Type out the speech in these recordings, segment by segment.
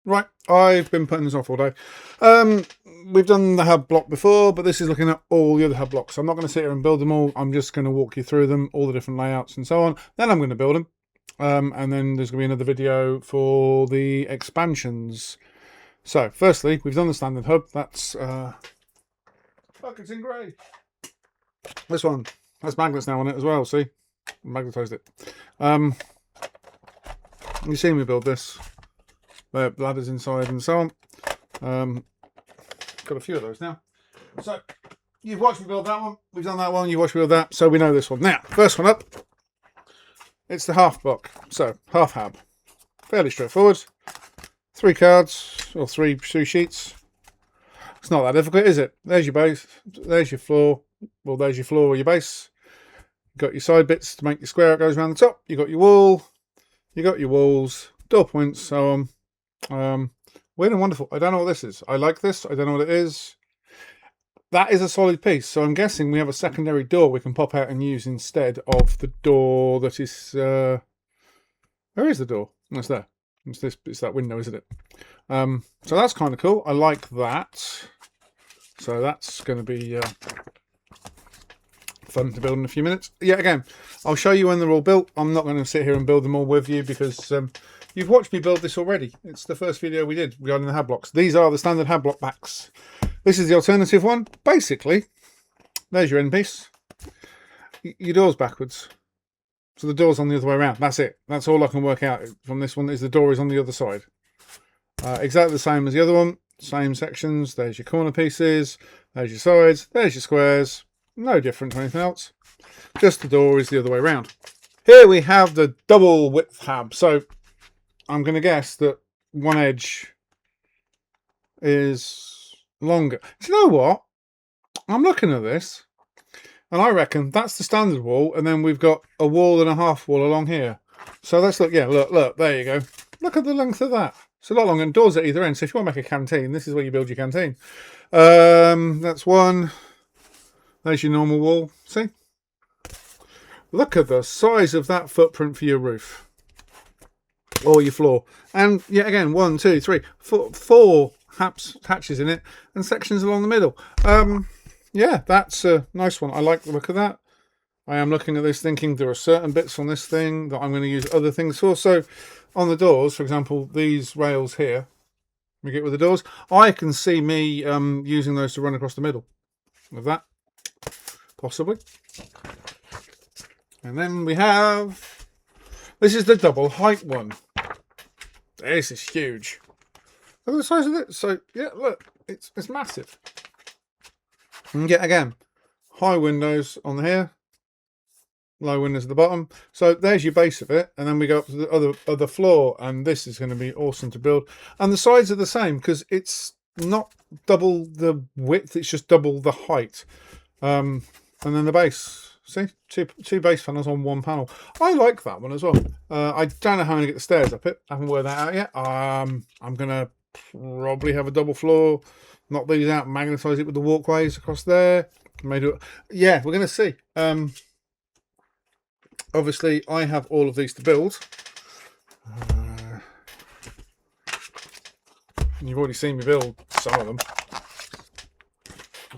Right, I've been putting this off all day. We've done the HAB block before, but this is looking at all the other HAB blocks. I'm not going to sit here and build them all. I'm just going to walk you through them, all the different layouts and so on. Then I'm going to build them. And then there's going to be another video for the expansions. So, firstly, we've done the standard hub. That's, fuck, it's in grey. This one has magnets now on it as well, see? Magnetised it. You've seen me build this. The ladders inside and so on. Got a few of those now. So you've watched me build that one. We've done that one. You've watched me build that. So we know this one. Now, first one up. It's the half block. So half HAB. Fairly straightforward. 3 cards or three sheets. It's not that difficult, is it? There's your base. There's your floor. Well, there's your floor or your base. You've got your side bits to make your square. It goes around the top. You've got your wall. You've got your walls. Door points. So on. Weird and wonderful. I don't know what this is. I like this. I don't know what it is. That is a solid piece. So I'm guessing we have a secondary door we can pop out and use instead of the door that is... where is the door? That's there. It's that window, isn't it? So that's kind of cool. I like that. So that's going to be fun to build in a few minutes. Yeah, again, I'll show you when they're all built. I'm not going to sit here and build them all with you because... you've watched me build this already. It's the first video we did regarding the HAB blocks. These are the standard HAB block backs. This is the alternative one. Basically, there's your end piece. Your door's backwards. So the door's on the other way around. That's it. That's all I can work out from this one is the door is on the other side. Exactly the same as the other one. Same sections. There's your corner pieces. There's your sides. There's your squares. No different to anything else. Just the door is the other way around. Here we have the double width HAB. So I'm going to guess that one edge is longer. Do you know what? I'm looking at this and I reckon that's the standard wall and then we've got a wall and a half wall along here. So let's look. Yeah, look, there you go. Look at the length of that. It's a lot longer and doors at either end. So if you want to make a canteen, this is where you build your canteen. That's one. There's your normal wall. See? Look at the size of that footprint for your roof. Or your floor. And yet again, 1, 2, 3, 4 hatches in it and sections along the middle. Yeah, that's a nice one. I like the look of that. I am looking at this thinking there are certain bits on this thing that I'm going to use other things for. So on the doors, for example, these rails here, we get with the doors, I can see me using those to run across the middle of that, possibly. And then we have, this is the double height one. This is huge. Look at the size of it. So yeah, look, it's massive. And yet again, high windows on here, low windows at the bottom. So there's your base of it, and then we go up to the other floor, and this is going to be awesome to build. And the sides are the same because it's not double the width; it's just double the height. And then the base. See, two base panels on one panel. I like that one as well. I don't know how I'm going to get the stairs up it. I haven't worked that out yet. I'm going to probably have a double floor, knock these out, magnetise it with the walkways across there. Maybe, yeah, we're going to see. Obviously, I have all of these to build. You've already seen me build some of them.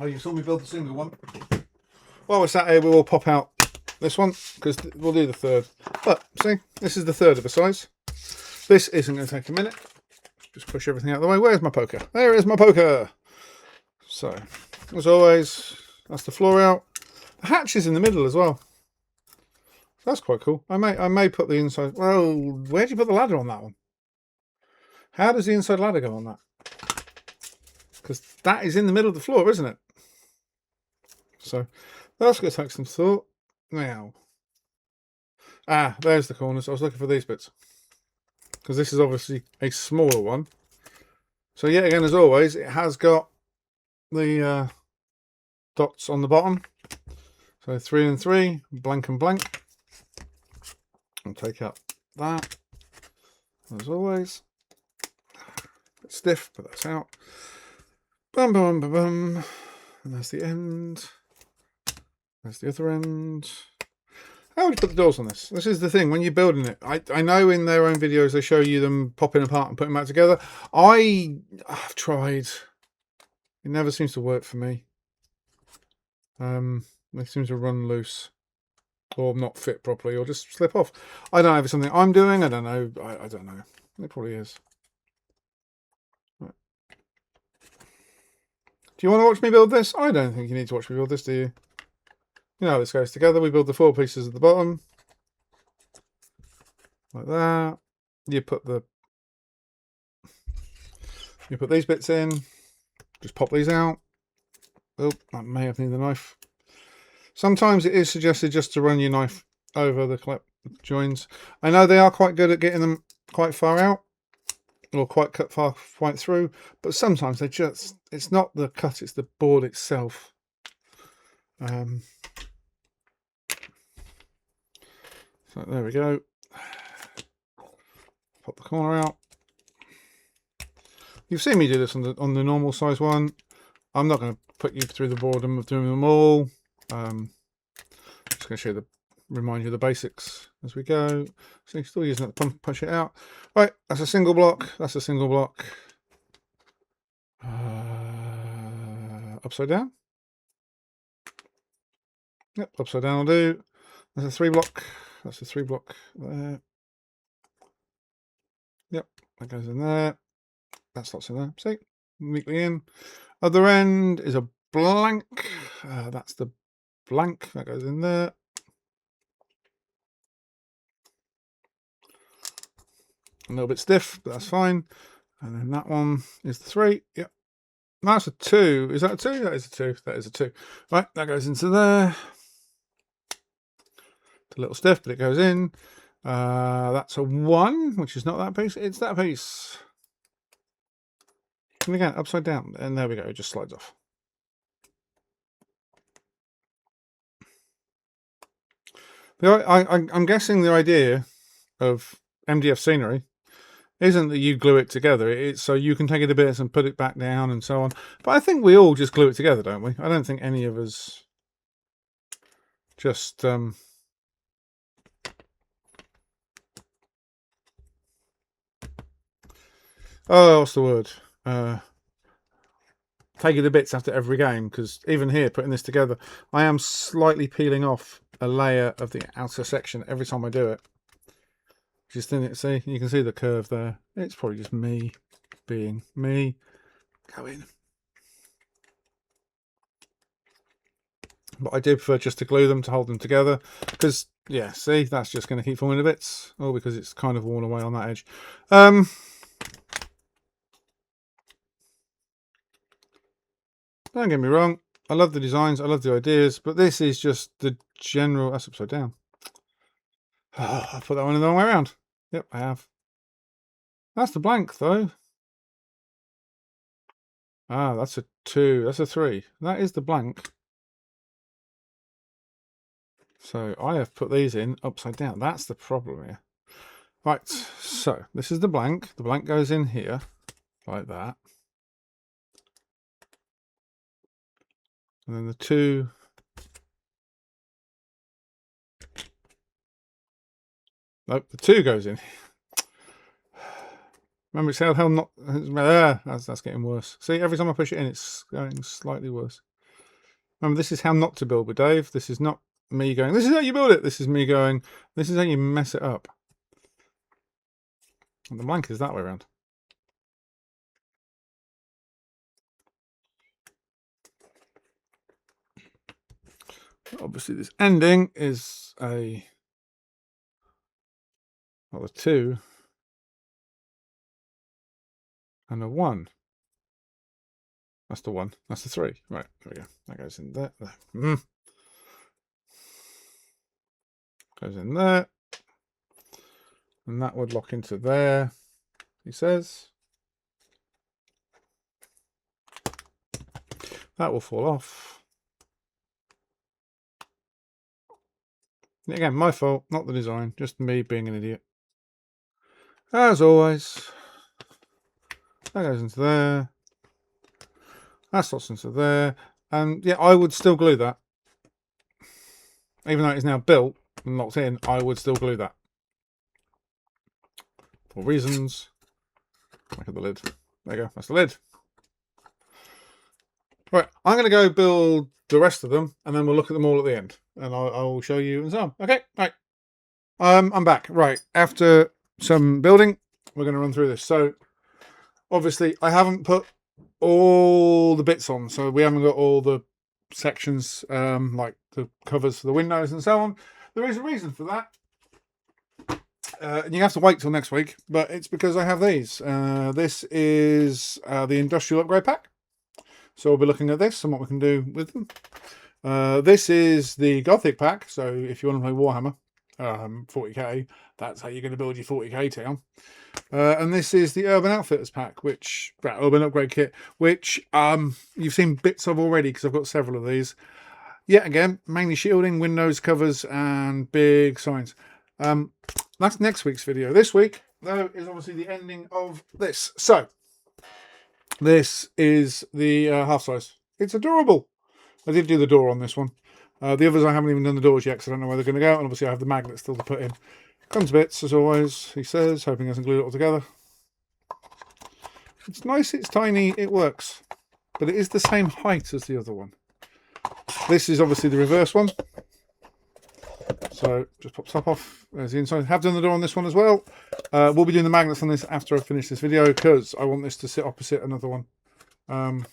Oh, you saw me build the single one. While we're sat here, we will pop out this one because we'll do the third. But see, this is the third of a size. This isn't going to take a minute. Just push everything out of the way. Where's my poker? There is my poker. So, as always, that's the floor out. The hatch is in the middle as well. That's quite cool. I may put the inside. Well, where do you put the ladder on that one? How does the inside ladder go on that? Because that is in the middle of the floor, isn't it? So that's going to take some thought. Now, there's the corners. I was looking for these bits because this is obviously a smaller one. So yet again, as always, it has got the dots on the bottom. So 3 and 3, blank and blank. I'll take out that as always. It's stiff, but that's out. Bum bum bum bum. And that's the end. There's the other end. How would you put the doors on this? This is the thing, when you're building it. I know in their own videos they show you them popping apart and putting them back together. I've tried. It never seems to work for me. They seem to run loose, or not fit properly, or just slip off. I don't know if it's something I'm doing. I don't know. I don't know. It probably is. Right. Do you want to watch me build this? I don't think you need to watch me build this, do you? You know how this goes together. We build the 4 pieces at the bottom. Like that. You put these bits in. Just pop these out. Oh, I may have needed the knife. Sometimes it is suggested just to run your knife over the joins. I know they are quite good at getting them quite far out, or quite through, but sometimes they just, it's not the cut, it's the board itself. So there we go. Pop the corner out. You've seen me do this on the normal size one. I'm not going to put you through the boredom of doing them all. Just going to remind you of the basics as we go. So you're still using that to push it out. Right, that's a single block. That's a single block. Upside down. Yep, upside down will do. That's a 3 block. That's a 3 block there. Yep, that goes in there. That slots in there. See, neatly in. Other end is a blank. That's the blank that goes in there. A little bit stiff, but that's fine. And then that one is the 3. Yep. That's a 2. Is that a 2? That is a 2. That is a 2. Right, that goes into there. It's a little stiff, but it goes in. That's a 1, which is not that piece. It's that piece. And again, upside down. And there we go. It just slides off. I'm guessing the idea of MDF scenery isn't that you glue it together. It's so you can take it to bits and put it back down and so on. But I think we all just glue it together, don't we? I don't think any of us just oh, what's the word? Take it to bits after every game, because even here, putting this together, I am slightly peeling off a layer of the outer section every time I do it. Just in it, see, you can see the curve there. It's probably just me being me. Go in. But I do prefer just to glue them to hold them together, because yeah, see, that's just going to keep falling to bits. Oh, because it's kind of worn away on that edge. Don't get me wrong, I love the designs, I love the ideas, but this is just the general. That's upside down. Oh, I put that one in the wrong way around. Yep, I have. That's the blank though. Ah, that's a 2. That's a 3. That is the blank. So I have put these in upside down. That's the problem here. Right, so this is the blank. The blank goes in here like that. And then the 2. Nope, the 2 goes in. Remember, it's how not. That's getting worse. See, every time I push it in, it's going slightly worse. Remember, this is how not to build with Dave. This is not me going, this is how you build it. This is me going, this is how you mess it up. And the blank is that way around. Obviously, this ending is a 2 and a 1. That's the 1. That's the 3. Right, there we go. That goes in there. Goes in there. And that would lock into there, he says. That will fall off. Again, my fault, not the design, just me being an idiot. As always. That goes into there. That slots into there. And yeah, I would still glue that. Even though it's now built, and locked in, I would still glue that. For reasons. Look at the lid. There you go, that's the lid. Right, I'm going to go build the rest of them, and then we'll look at them all at the end, and I'll show you and so on. Okay, right. I'm back. Right, after some building, we're going to run through this. So, obviously, I haven't put all the bits on, so we haven't got all the sections, like the covers for the windows and so on. There is a reason for that. And you have to wait till next week, but it's because I have these. This is the industrial upgrade pack. So we'll be looking at this and what we can do with them. This is the Gothic pack. So if you want to play Warhammer 40k, that's how you're going to build your 40k town. And this is the Urban Outfitters pack, which Urban Upgrade Kit, which you've seen bits of already because I've got several of these. Yet again, mainly shielding, windows, covers, and big signs. That's next week's video. This week, though, is obviously the ending of this. So, this is the half size. It's adorable. I did do the door on this one. The others I haven't even done the doors yet because I don't know where they're going to go. And obviously I have the magnet still to put in. Comes bits, as always, he says, hoping he hasn't glued it all together. It's nice, it's tiny, it works. But it is the same height as the other one. This is obviously the reverse one. So just pop top off. There's the inside. Have done the door on this one as well. We'll be doing the magnets on this after I finish this video because I want this to sit opposite another one. One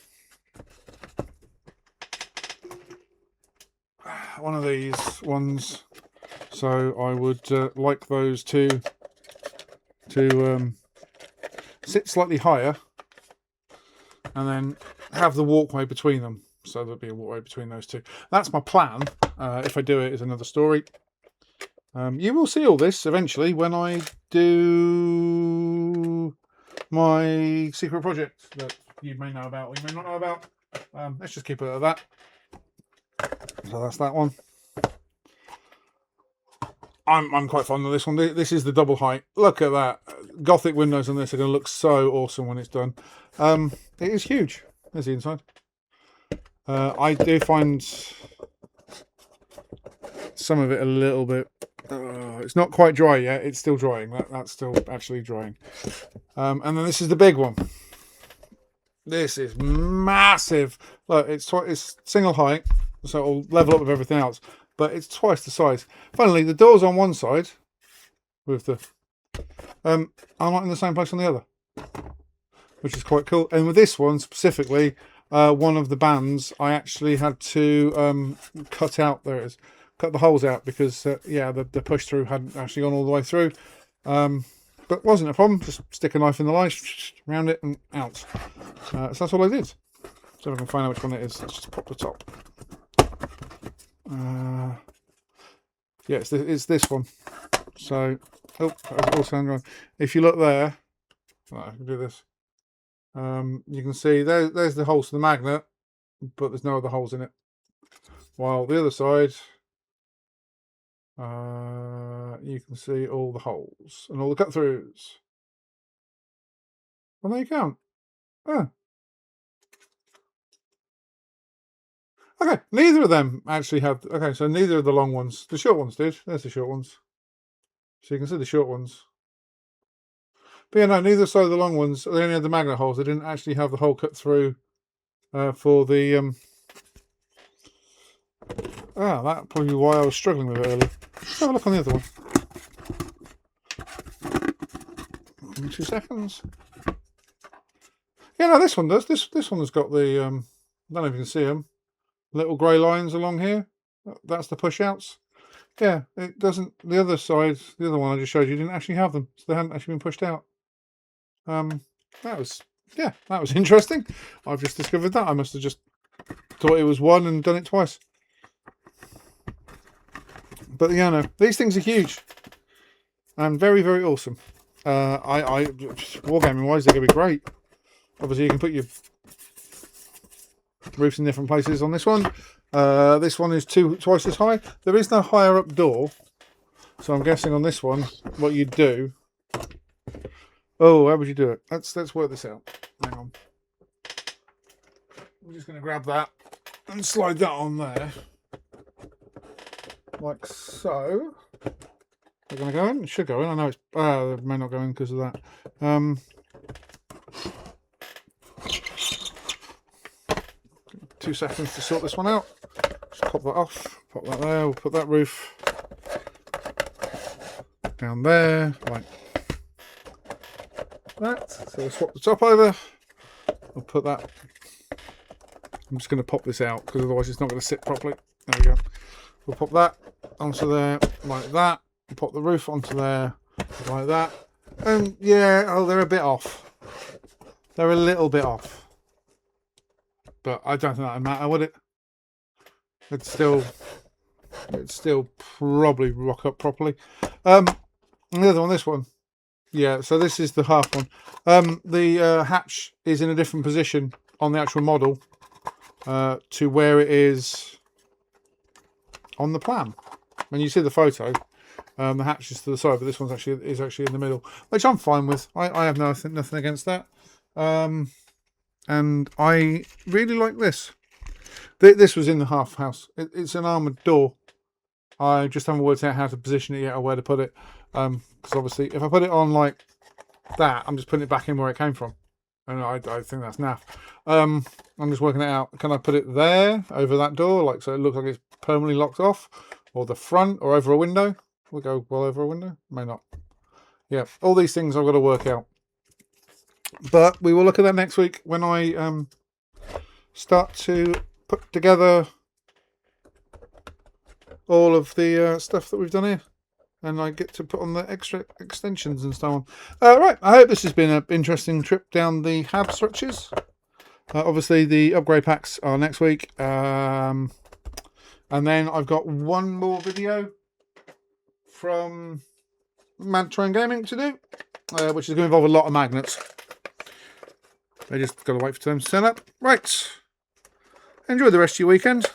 of these ones. So I would like those to sit slightly higher and then have the walkway between them. So there'll be a walkway between those two. That's my plan. If I do it, is another story. You will see all this eventually when I do my secret project that you may know about or you may not know about. Let's just keep it at that. So that's that one. I'm quite fond of this one. This is the double height. Look at that. Gothic windows on this are going to look so awesome when it's done. It is huge. There's the inside. I do find some of it a little bit... it's not quite dry yet. It's still drying. That's still actually drying. And then this is the big one. This is massive. Look, it's single height, so it'll level up with everything else. But it's twice the size. Finally, the door's on one side with the... I'm not in the same place on the other, which is quite cool. And with this one specifically, one of the bands, I actually had to cut out, there it is, cut the holes out because, yeah, the push through hadn't actually gone all the way through. But wasn't a problem, just stick a knife in the line, round it and out. So that's all I did. So if I can find out which one it is, let's just pop the top. Yeah, it's this one. So, also, if you look there, I can do this. You can see there's the holes to the magnet, but there's no other holes in it. While the other side, you can see all the holes and all the cut throughs. Well, there you go. Oh. Okay, neither of them actually have... Okay, so neither of the long ones. The short ones did. There's the short ones. So you can see the short ones. But yeah, no, neither side of the long ones. They only had the magnet holes. They didn't actually have the hole cut through for the... that probably why I was struggling with it earlier. Let's have a look on the other one. In 2 seconds. Yeah, no, this one does. This one has got the... I don't know if you can see them. Little grey lines along here. That's the push outs. Yeah, it doesn't. The other side, the other one I just showed you, didn't actually have them, so they hadn't actually been pushed out. That was interesting. I've just discovered that. I must have just thought it was one and done it twice. But yeah, no, these things are huge and very, very awesome. Wargaming wise, they're gonna be great. Obviously, you can put your roofs in different places on this one. This one is twice as high. There is no higher up door, so I'm guessing on this one what you'd do. Oh, how would you do it? Let's work this out. Hang on. I'm just going to grab that and slide that on there, like so. They're going to go in. It should go in. I know it's. They may not go in because of that. 2 seconds to sort this one out. Just pop that off. Pop that there. We'll put that roof down there, like that. So we'll swap the top over. We'll put that. I'm just going to pop this out because otherwise it's not going to sit properly. There we go. We'll pop that onto there like that. We'll pop the roof onto there like that. And yeah, oh, they're a bit off. They're a little bit off. But I don't think that would matter, would it? It'd still probably rock up properly. And the other one, this one. Yeah, so this is the half one. The hatch is in a different position on the actual model to where it is on the plan. When you see the photo, the hatch is to the side, but this one's actually in the middle, which I'm fine with. I have nothing against that. And I really like this. This was in the half house. It's an armoured door. I just haven't worked out how to position it yet or where to put it. Because obviously, if I put it on like that, I'm just putting it back in where it came from. And I think that's naff. I'm just working it out. Can I put it there, over that door, like so it looks like it's permanently locked off? Or the front, or over a window? We'll go well over a window. May not. Yeah, all these things I've got to work out. But we will look at that next week when I start to put together all of the stuff that we've done here. And I get to put on the extra extensions and so on. Right, I hope this has been an interesting trip down the HAB structures. Obviously, the upgrade packs are next week. And then I've got one more video from M.A.D Gaming to do, which is going to involve a lot of magnets. I just got to wait for them to turn up. Right. Enjoy the rest of your weekend.